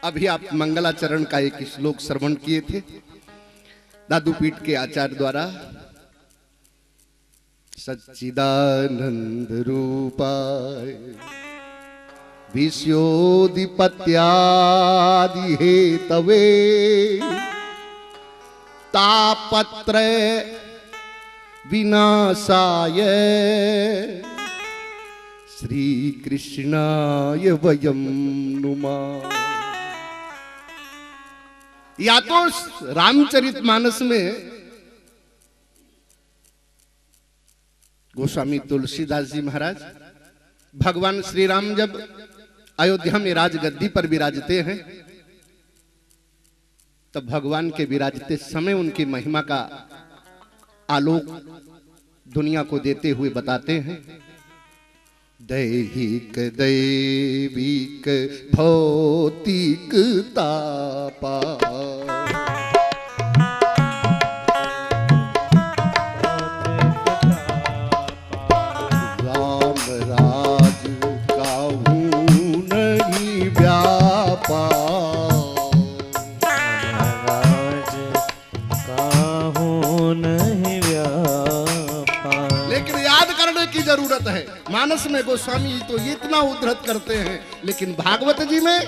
अभी आप मंगलाचरण का एक श्लोक श्रवण किए थे दादूपीठ के आचार्य द्वारा। सच्चिदानंद रूपाय विश्वोदिपत्यादि हेतवे तापत्रय विनाशाय श्री कृष्णाय वयं नुमः। या तो रामचरितमानस में गोस्वामी तुलसीदास जी महाराज भगवान श्री राम जब अयोध्या में राजगद्दी पर विराजते हैं तब भगवान के विराजते समय उनकी महिमा का आलोक दुनिया को देते हुए बताते हैं। दैहिक दैविक भौतिक तापा राम राज काहू नहीं व्यापा राज काहू नहीं व्यापा। लेकिन याद करने की जरूरत है। मानस में गोस्वामी तो इतना उद्धृत करते हैं, लेकिन भागवत जी में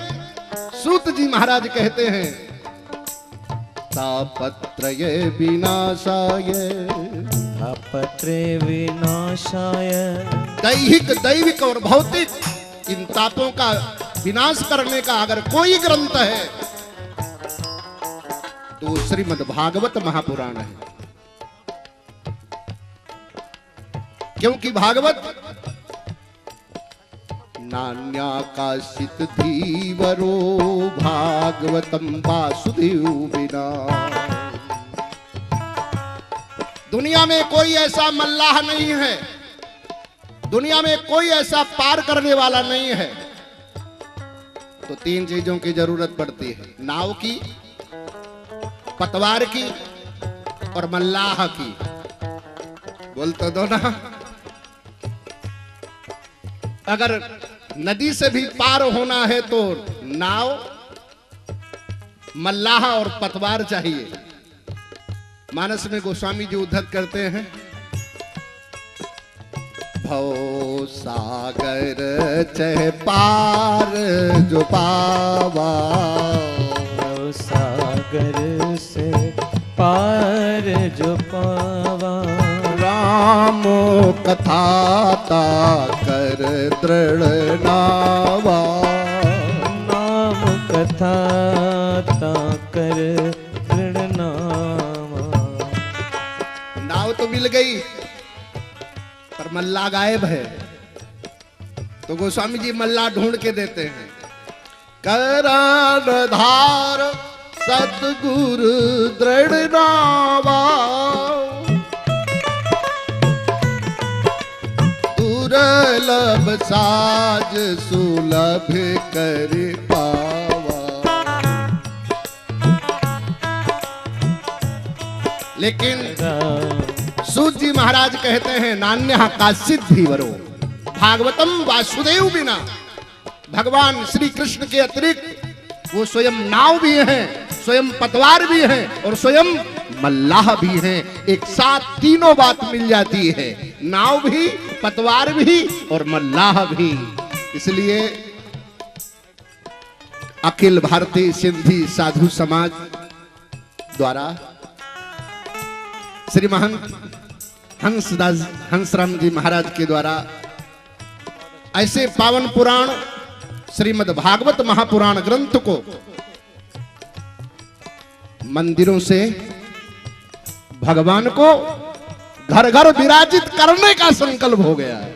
सूत जी महाराज कहते हैं तापत्रय विनाशाय तापत्रय विनाशाय दैहिक दैविक और भौतिक इन तापों का विनाश करने का अगर कोई ग्रंथ है तो श्रीमद् भागवत महापुराण है। क्योंकि भागवत नान्या काशित धीवरो भागवतम वासुदेव बिना। दुनिया में कोई ऐसा मल्लाह नहीं है, दुनिया में कोई ऐसा पार करने वाला नहीं है। तो तीन चीजों की जरूरत पड़ती है, नाव की, पतवार की और मल्लाह की। बोलते दो ना। अगर नदी से भी पार होना है तो नाव, मल्लाह और पतवार चाहिए। मानस में गोस्वामी जी उद्धत करते हैं भव सागर चह पार जो पावा। भव सागर से पार जो पावा। राम कथा कर दृढ़ नावा। नाम कथा कर दृढ़ नावा। नाव तो मिल गई पर मल्ला गायब है, तो गोस्वामी जी मल्ला ढूंढ के देते हैं। कराधार सतगुरु दृढ़ नावा। दुर्लभ साज सुलभ कर पावा। लेकिन सूत जी महाराज कहते हैं नान्या काशित धीवरो भागवतम वासुदेव बिना। भगवान श्री कृष्ण के अतिरिक्त वो स्वयं नाव भी हैं, स्वयं पतवार भी हैं और स्वयं मल्लाह भी हैं। एक साथ तीनों बात मिल जाती है, नाव भी, पतवार भी और मल्लाह भी। इसलिए अखिल भारतीय सिंधी साधु समाज द्वारा श्री महंत हंसराम जी महाराज के द्वारा ऐसे पावन पुराण श्रीमद् भागवत महापुराण ग्रंथ को मंदिरों से भगवान को घर घर विराजित करने का संकल्प हो गया है।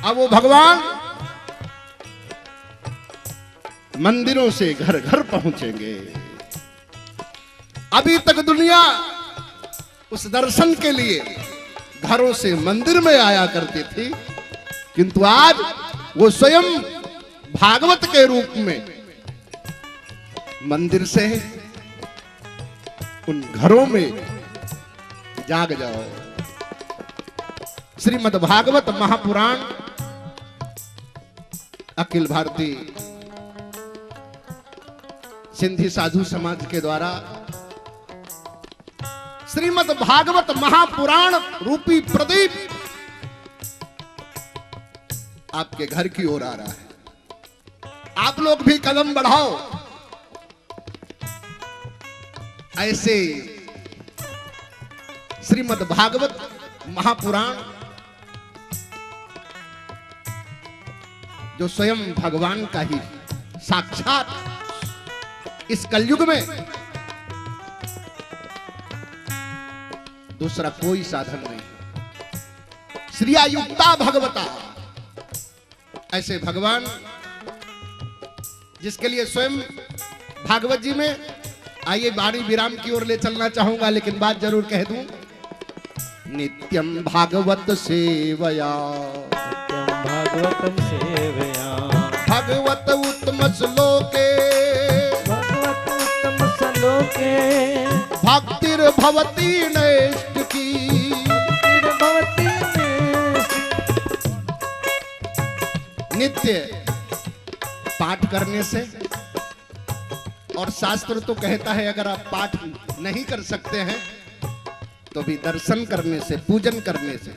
अब वो भगवान मंदिरों से घर घर पहुंचेंगे। अभी तक दुनिया उस दर्शन के लिए घरों से मंदिर में आया करती थी, किंतु आज वो स्वयं भागवत के रूप में मंदिर से उन घरों में जाग जाओ। श्रीमद् भागवत महापुराण अखिल भारतीय सिंधी साधु समाज के द्वारा श्रीमद् भागवत महापुराण रूपी प्रदीप आपके घर की ओर आ रहा है। आप लोग भी कदम बढ़ाओ। ऐसे श्रीमद् भागवत महापुराण जो स्वयं भगवान का ही साक्षात इस कलयुग में दूसरा कोई साधन नहीं। श्रियायुक्ता भगवता, ऐसे भगवान जिसके लिए स्वयं भागवत जी में, आइए वाणी विराम की ओर ले चलना चाहूंगा, लेकिन बात जरूर कह दूं। नित्यम भागवत सेवया, नित्यं भागवतं सेवया, भगवत उत्तम श्लोके, भगवत उत्तम श्लोके, भक्तिर्भवति नैष्ठ की, भक्तिर्भवति नैष्ठ। नित्य पाठ करने से, और शास्त्र तो कहता है अगर आप पाठ नहीं कर सकते हैं तो भी दर्शन करने से, पूजन करने से।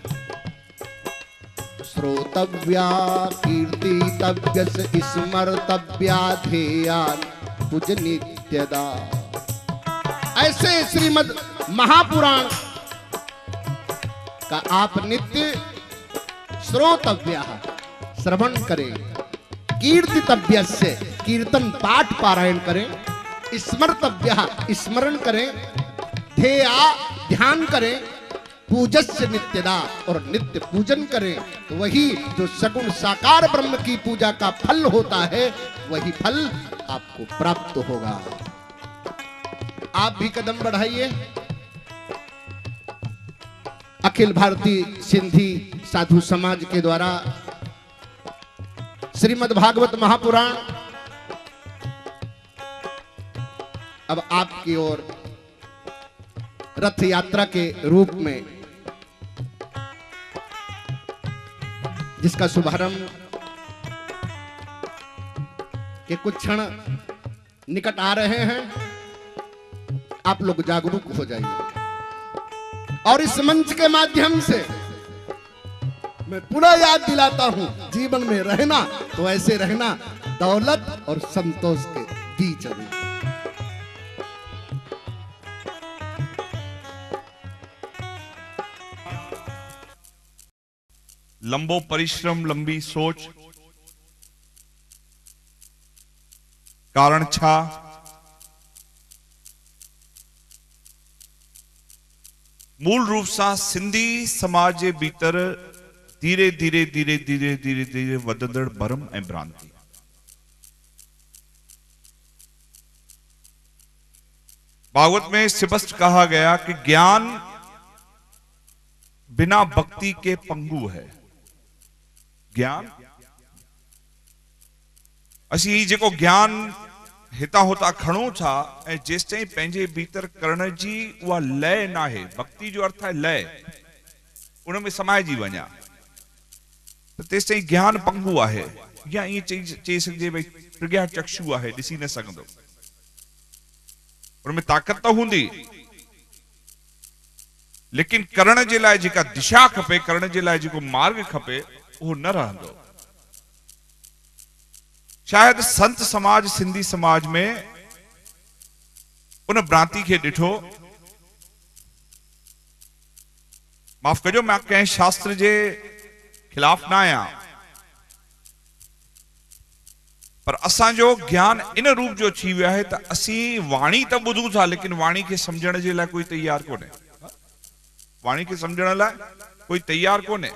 श्रोतव्या कीर्तितव्य स्मर्तव्या ध्येया पूज नित्यदा। ऐसे श्रीमद् महापुराण का आप नित्य श्रोतव्या, श्रवण करें, कीर्तितव्य से कीर्तन पाठ पारायण करें, स्मर्तव्य स्मरण करें, ध्येया ध्यान करें, पूजस्य नित्यदा और नित्य पूजन करें। तो वही जो सगुण साकार ब्रह्म की पूजा का फल होता है, वही फल आपको प्राप्त होगा। आप भी कदम बढ़ाइए। अखिल भारतीय सिंधी साधु समाज के द्वारा श्रीमद् भागवत महापुराण अब आपकी ओर रथ यात्रा के रूप में, जिसका शुभारंभ के कुछ क्षण निकट आ रहे हैं। आप लोग जागरूक हो जाइए। और इस मंच के माध्यम से मैं पुनः याद दिलाता हूं, जीवन में रहना तो ऐसे रहना, दौलत और संतोष के बीच में। लंबो परिश्रम, लंबी सोच, कारण छा? मूल रूप सां सिंधी समाज जे भीतर धीरे धीरे धीरे धीरे धीरे धीरे वधंदड़ भरम ऐं भ्रांति। भागवत में स्पष्ट कहा गया कि ज्ञान बिना भक्ति के पंगु है। ज्ञान असी जेको ज्ञान हिता होता खणो था, ऐं जेसिताईं पंहिंजे भीतर करण जी उहा लय ना है। भक्ति जो अर्थ है लय, उनमें समाइजी वञा, तो तेसिताईं ज्ञान पंगु आहे, या ईअं चई सघिजे भई प्रज्ञा चक्षु आहे, ॾिसी न सघंदो। उनमें ताक़त त हूंदी, लेकिन करण जे लाइ जेका दिशा खपे, करण जे लाइ जेको मार्ग खपे, उहो न रहंदो। शायद संत समाज, सिंधी समाज में उन भ्रांति के ॾिठो। माफ़ कजो, मैं कंहिं शास्त्र जे खिलाफ ना आहियां, पर असांजो ज्ञान इन रूप जो थी वियो आहे त असीं वाणी त ॿुधूं था, लेकिन वाणी खे सम्झण जे लाइ कोई तैयार कोन्हे। वाणी खे सम्झण लाइ कोई तैयार कोन्हे।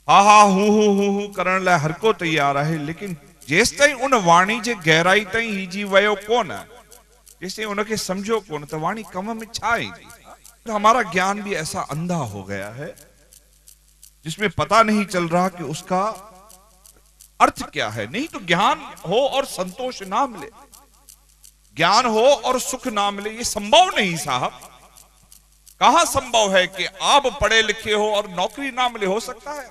हा हा हू करण लाइ हर को तैयार है, लेकिन जेसिताईं उन वाणी जे गहराई ताईं हिजी वयो कोन, जेसिताईं उनके समझो कोन, तो वाणी कम में छा ईंदी। तो हमारा ज्ञान भी ऐसा अंधा हो गया है जिसमें पता नहीं चल रहा कि उसका अर्थ क्या है। नहीं तो ज्ञान हो और संतोष ना मिले, ज्ञान हो और सुख ना मिले, ये संभव नहीं साहब। कहां संभव है कि आप पढ़े लिखे हो और नौकरी ना मिले? हो सकता है?